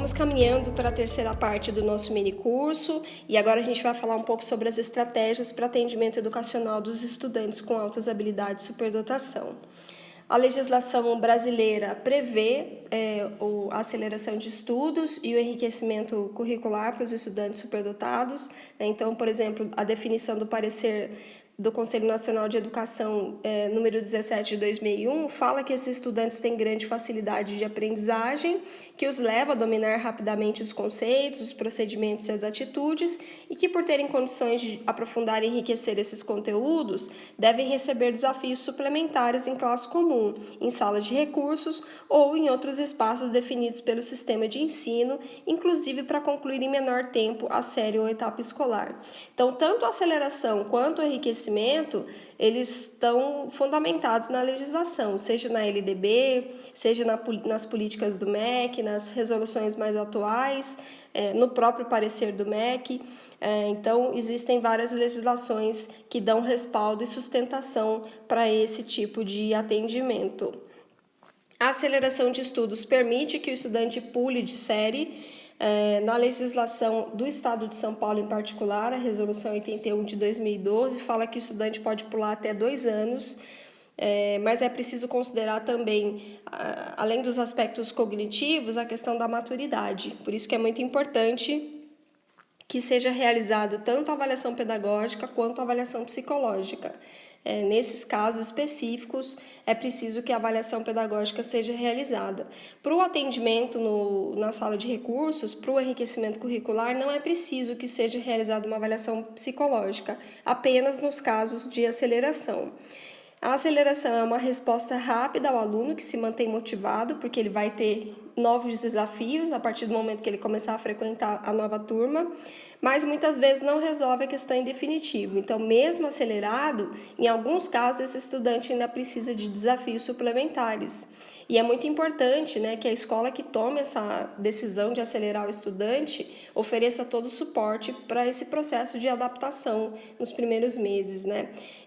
Vamos caminhando para a terceira parte do nosso mini curso e agora a gente vai falar um pouco sobre as estratégias para atendimento educacional dos estudantes com altas habilidades de superdotação. A legislação brasileira prevê a aceleração de estudos e o enriquecimento curricular para os estudantes superdotados. Então, por exemplo, a definição do parecer do Conselho Nacional de Educação, número 17 de 2001, fala que esses estudantes têm grande facilidade de aprendizagem, que os leva a dominar rapidamente os conceitos, os procedimentos e as atitudes, e que, por terem condições de aprofundar e enriquecer esses conteúdos, devem receber desafios suplementares em classe comum, em sala de recursos ou em outros espaços definidos pelo sistema de ensino, inclusive para concluir em menor tempo a série ou etapa escolar. Então, tanto a aceleração quanto o enriquecimento, eles estão fundamentados na legislação, seja na LDB, seja nas políticas do MEC, nas resoluções mais atuais, no próprio parecer do MEC. Então, existem várias legislações que dão respaldo e sustentação para esse tipo de atendimento. A aceleração de estudos permite que o estudante pule de série. Na legislação do Estado de São Paulo em particular, a Resolução 81 de 2012 fala que o estudante pode pular até 2 anos, mas é preciso considerar também, além dos aspectos cognitivos, a questão da maturidade. Por isso que é muito importante que seja realizado tanto a avaliação pedagógica quanto a avaliação psicológica. Nesses casos específicos, é preciso que a avaliação pedagógica seja realizada. Para o atendimento na sala de recursos, para o enriquecimento curricular, não é preciso que seja realizada uma avaliação psicológica, apenas nos casos de aceleração. A aceleração é uma resposta rápida ao aluno que se mantém motivado, porque ele vai ter novos desafios a partir do momento que ele começar a frequentar a nova turma, mas muitas vezes não resolve a questão em definitivo. Então, mesmo acelerado, em alguns casos, esse estudante ainda precisa de desafios suplementares. E é muito importante, que a escola que tome essa decisão de acelerar o estudante ofereça todo o suporte para esse processo de adaptação nos primeiros meses.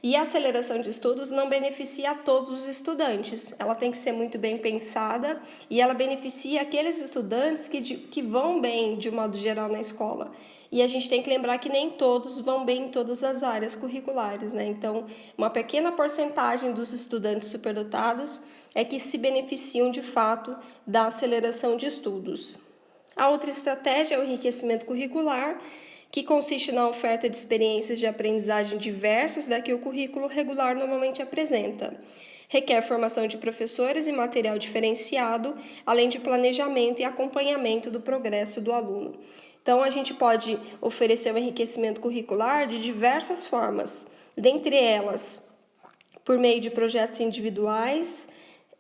E a aceleração de estudos não beneficia a todos os estudantes. Ela tem que ser muito bem pensada e ela beneficia aqueles estudantes que vão bem, de um modo geral, na escola. E a gente tem que lembrar que nem todos vão bem em todas as áreas curriculares, Então, uma pequena porcentagem dos estudantes superdotados é que se beneficiam de fato da aceleração de estudos. A outra estratégia é o enriquecimento curricular, que consiste na oferta de experiências de aprendizagem diversas da que o currículo regular normalmente apresenta. Requer formação de professores e material diferenciado, além de planejamento e acompanhamento do progresso do aluno. Então, a gente pode oferecer o enriquecimento curricular de diversas formas, dentre elas, por meio de projetos individuais,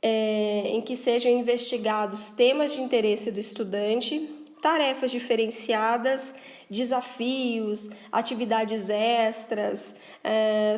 em que sejam investigados temas de interesse do estudante, tarefas diferenciadas, desafios, atividades extras,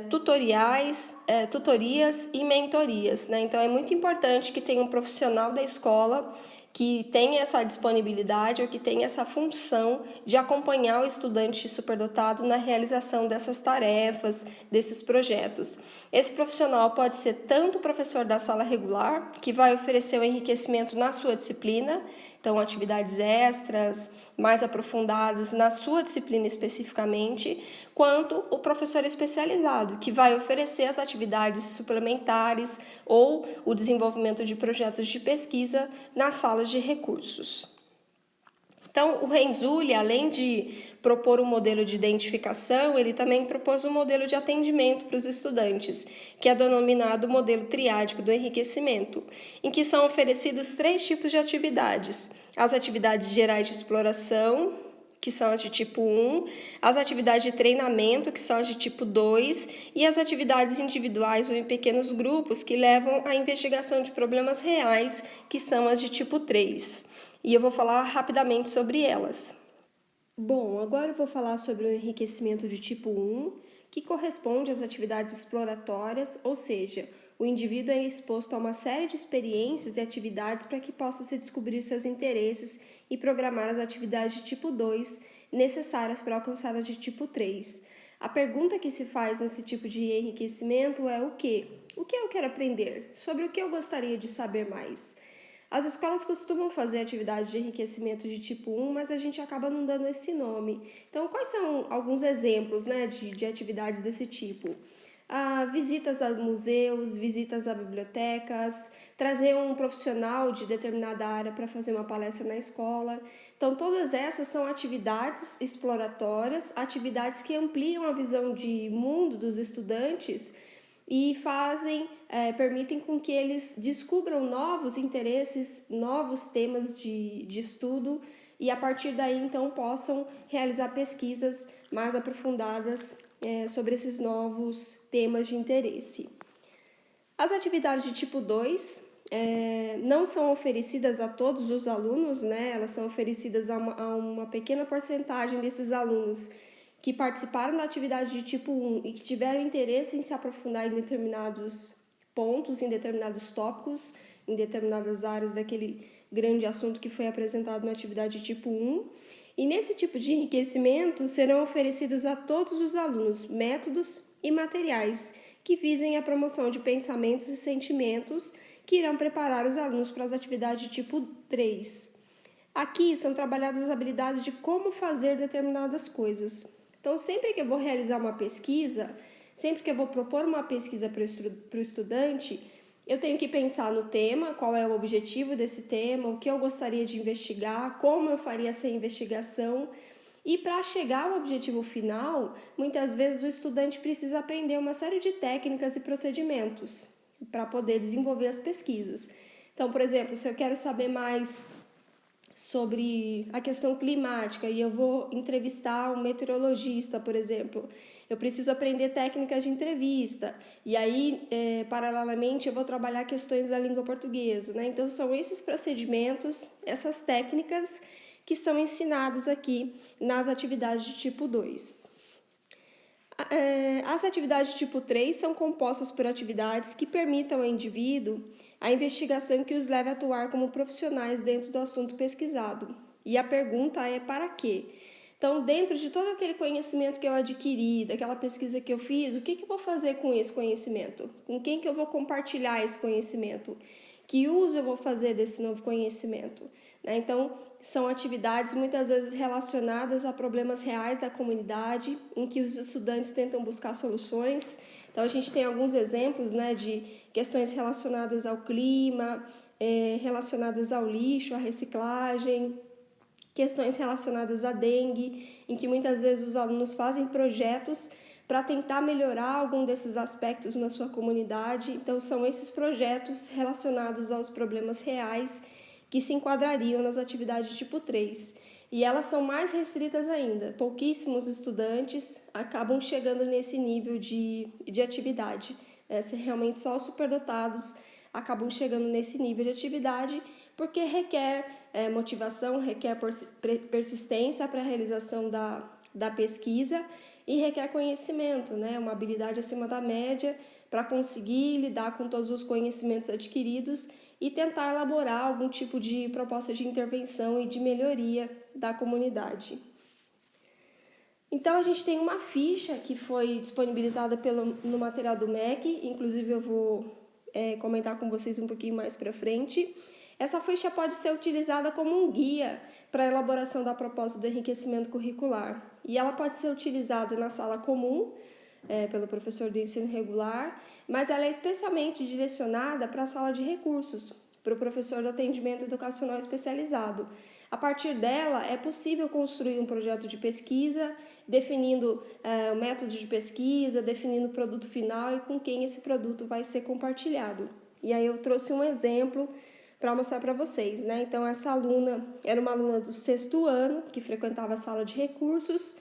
tutoriais, tutorias e mentorias. Então, é muito importante que tenha um profissional da escola que tenha essa disponibilidade ou que tenha essa função de acompanhar o estudante superdotado na realização dessas tarefas, desses projetos. Esse profissional pode ser tanto o professor da sala regular, que vai oferecer o enriquecimento na sua disciplina, então atividades extras, mais aprofundadas na sua disciplina especificamente, quanto o professor especializado, que vai oferecer as atividades suplementares ou o desenvolvimento de projetos de pesquisa nas salas de recursos. Então, o Renzulli, além de propor um modelo de identificação, ele também propôs um modelo de atendimento para os estudantes, que é denominado modelo triádico do enriquecimento, em que são oferecidos 3 tipos de atividades: as atividades gerais de exploração, que são as de tipo 1, as atividades de treinamento, que são as de tipo 2, e as atividades individuais ou em pequenos grupos, que levam à investigação de problemas reais, que são as de tipo 3. E eu vou falar rapidamente sobre elas. Bom, agora eu vou falar sobre o enriquecimento de tipo 1, que corresponde às atividades exploratórias, ou seja, o indivíduo é exposto a uma série de experiências e atividades para que possa se descobrir seus interesses e programar as atividades de tipo 2 necessárias para alcançar as de tipo 3. A pergunta que se faz nesse tipo de enriquecimento é o quê? O que eu quero aprender? Sobre o que eu gostaria de saber mais? As escolas costumam fazer atividades de enriquecimento de tipo 1, mas a gente acaba não dando esse nome. Então, quais são alguns exemplos, né, de atividades desse tipo? Visitas a museus, visitas a bibliotecas, trazer um profissional de determinada área para fazer uma palestra na escola. Então, todas essas são atividades exploratórias, atividades que ampliam a visão de mundo dos estudantes e permitem com que eles descubram novos interesses, novos temas de estudo e a partir daí então possam realizar pesquisas mais aprofundadas sobre esses novos temas de interesse. As atividades de tipo 2 não são oferecidas a todos os alunos, né? Elas são oferecidas a uma pequena porcentagem desses alunos que participaram da atividade de tipo 1 e que tiveram interesse em se aprofundar em determinados pontos, em determinados tópicos, em determinadas áreas daquele grande assunto que foi apresentado na atividade de tipo 1. E nesse tipo de enriquecimento serão oferecidos a todos os alunos métodos e materiais que visem a promoção de pensamentos e sentimentos que irão preparar os alunos para as atividades de tipo 3. Aqui são trabalhadas as habilidades de como fazer determinadas coisas. Então, sempre que eu vou realizar uma pesquisa, sempre que eu vou propor uma pesquisa para o estudante, eu tenho que pensar no tema, qual é o objetivo desse tema, o que eu gostaria de investigar, como eu faria essa investigação. E para chegar ao objetivo final, muitas vezes o estudante precisa aprender uma série de técnicas e procedimentos para poder desenvolver as pesquisas. Então, por exemplo, se eu quero saber mais sobre a questão climática e eu vou entrevistar um meteorologista, por exemplo, eu preciso aprender técnicas de entrevista e aí, paralelamente, eu vou trabalhar questões da língua portuguesa, né? Então, são esses procedimentos, essas técnicas que são ensinadas aqui nas atividades de tipo 2. As atividades de tipo 3 são compostas por atividades que permitam ao indivíduo a investigação que os leve a atuar como profissionais dentro do assunto pesquisado. E a pergunta é para quê? Então, dentro de todo aquele conhecimento que eu adquiri, daquela pesquisa que eu fiz, o que eu vou fazer com esse conhecimento? Com quem que eu vou compartilhar esse conhecimento? Que uso eu vou fazer desse novo conhecimento? Então, são atividades muitas vezes relacionadas a problemas reais da comunidade, em que os estudantes tentam buscar soluções. Então, a gente tem alguns exemplos, né, de questões relacionadas ao clima, relacionadas ao lixo, à reciclagem, questões relacionadas à dengue, em que muitas vezes os alunos fazem projetos para tentar melhorar algum desses aspectos na sua comunidade. Então, são esses projetos relacionados aos problemas reais que se enquadrariam nas atividades tipo 3. E elas são mais restritas ainda. Pouquíssimos estudantes acabam chegando nesse nível de atividade. Realmente só os superdotados acabam chegando nesse nível de atividade, porque requer motivação, requer persistência para a realização da pesquisa e requer conhecimento, né? Uma habilidade acima da média para conseguir lidar com todos os conhecimentos adquiridos e tentar elaborar algum tipo de proposta de intervenção e de melhoria da comunidade. Então, a gente tem uma ficha que foi disponibilizada no material do MEC, inclusive eu vou comentar com vocês um pouquinho mais para frente. Essa ficha pode ser utilizada como um guia para a elaboração da proposta do enriquecimento curricular. E ela pode ser utilizada na sala comum, pelo professor do ensino regular, mas ela é especialmente direcionada para a sala de recursos, para o professor do atendimento educacional especializado. A partir dela, é possível construir um projeto de pesquisa, definindo o método de pesquisa, definindo o produto final e com quem esse produto vai ser compartilhado. E aí eu trouxe um exemplo para mostrar para vocês, né? Então, essa aluna era uma aluna do 6º ano, que frequentava a sala de recursos,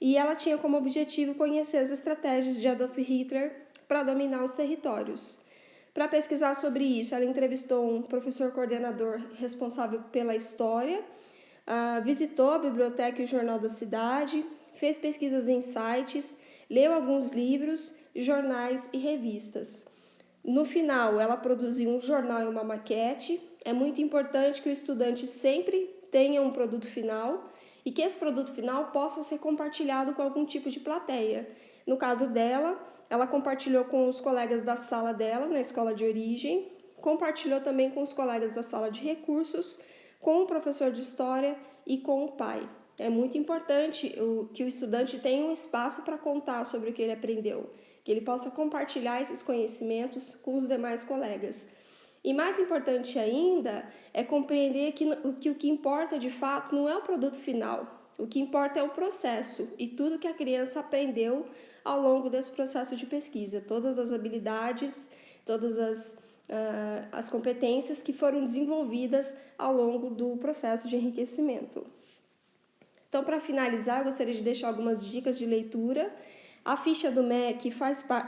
e ela tinha como objetivo conhecer as estratégias de Adolf Hitler para dominar os territórios. Para pesquisar sobre isso, ela entrevistou um professor coordenador responsável pela história, visitou a biblioteca e o jornal da cidade, fez pesquisas em sites, leu alguns livros, jornais e revistas. No final, ela produziu um jornal e uma maquete. É muito importante que o estudante sempre tenha um produto final e que esse produto final possa ser compartilhado com algum tipo de plateia. No caso dela, ela compartilhou com os colegas da sala dela, na escola de origem, compartilhou também com os colegas da sala de recursos, com o professor de história e com o pai. É muito importante que o estudante tenha um espaço para contar sobre o que ele aprendeu, que ele possa compartilhar esses conhecimentos com os demais colegas. E mais importante ainda é compreender que o que importa de fato não é o produto final, o que importa é o processo e tudo que a criança aprendeu ao longo desse processo de pesquisa, todas as habilidades, todas as competências que foram desenvolvidas ao longo do processo de enriquecimento. Então, para finalizar, eu gostaria de deixar algumas dicas de leitura. A ficha do MEC,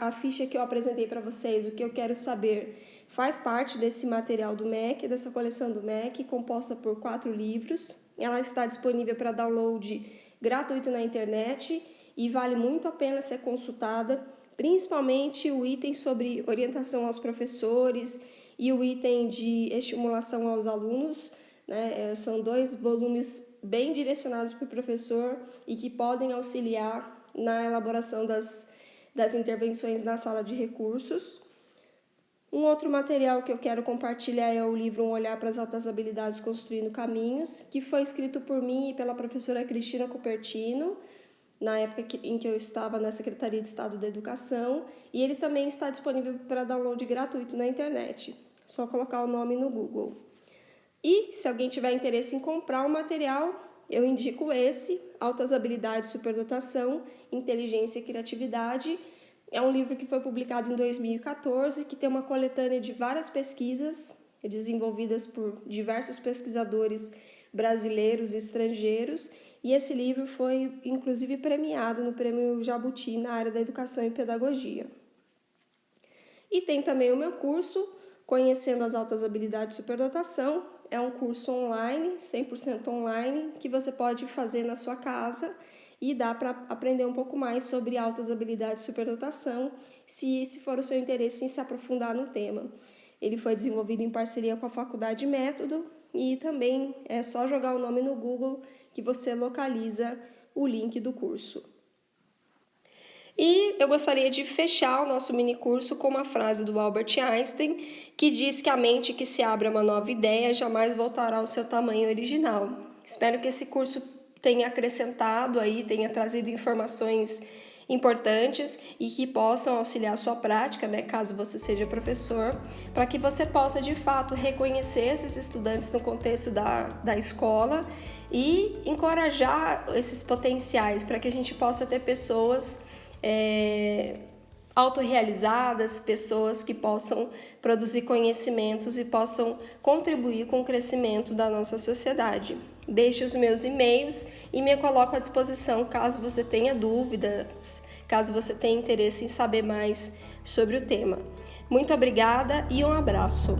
a ficha que eu apresentei para vocês, o que eu quero saber, faz parte desse material do MEC, dessa coleção do MEC, composta por 4 livros. Ela está disponível para download gratuito na internet e vale muito a pena ser consultada, principalmente o item sobre orientação aos professores e o item de estimulação aos alunos, né? São 2 volumes bem direcionados para o professor e que podem auxiliar na elaboração das intervenções na sala de recursos. Um outro material que eu quero compartilhar é o livro Um Olhar para as Altas Habilidades Construindo Caminhos, que foi escrito por mim e pela professora Cristina Cupertino, na época em que eu estava na Secretaria de Estado da Educação, e ele também está disponível para download gratuito na internet. Só colocar o nome no Google. E, se alguém tiver interesse em comprar o material, eu indico esse, Altas Habilidades, Superdotação, Inteligência e Criatividade. É um livro que foi publicado em 2014, que tem uma coletânea de várias pesquisas desenvolvidas por diversos pesquisadores brasileiros e estrangeiros, e esse livro foi, inclusive, premiado no Prêmio Jabuti na área da Educação e Pedagogia. E tem também o meu curso, Conhecendo as Altas Habilidades de Superdotação. É um curso online, 100% online, que você pode fazer na sua casa e dá para aprender um pouco mais sobre altas habilidades de superdotação, se for o seu interesse em se aprofundar no tema. Ele foi desenvolvido em parceria com a Faculdade Método e também é só jogar o nome no Google que você localiza o link do curso. E eu gostaria de fechar o nosso mini curso com uma frase do Albert Einstein, que diz que a mente que se abre a uma nova ideia jamais voltará ao seu tamanho original. Espero que esse curso tenha acrescentado aí, tenha trazido informações importantes e que possam auxiliar a sua prática, né, caso você seja professor, para que você possa de fato reconhecer esses estudantes no contexto da escola e encorajar esses potenciais para que a gente possa ter pessoas autorrealizadas, pessoas que possam produzir conhecimentos e possam contribuir com o crescimento da nossa sociedade. Deixe os meus e-mails e me coloco à disposição caso você tenha dúvidas, caso você tenha interesse em saber mais sobre o tema. Muito obrigada e um abraço!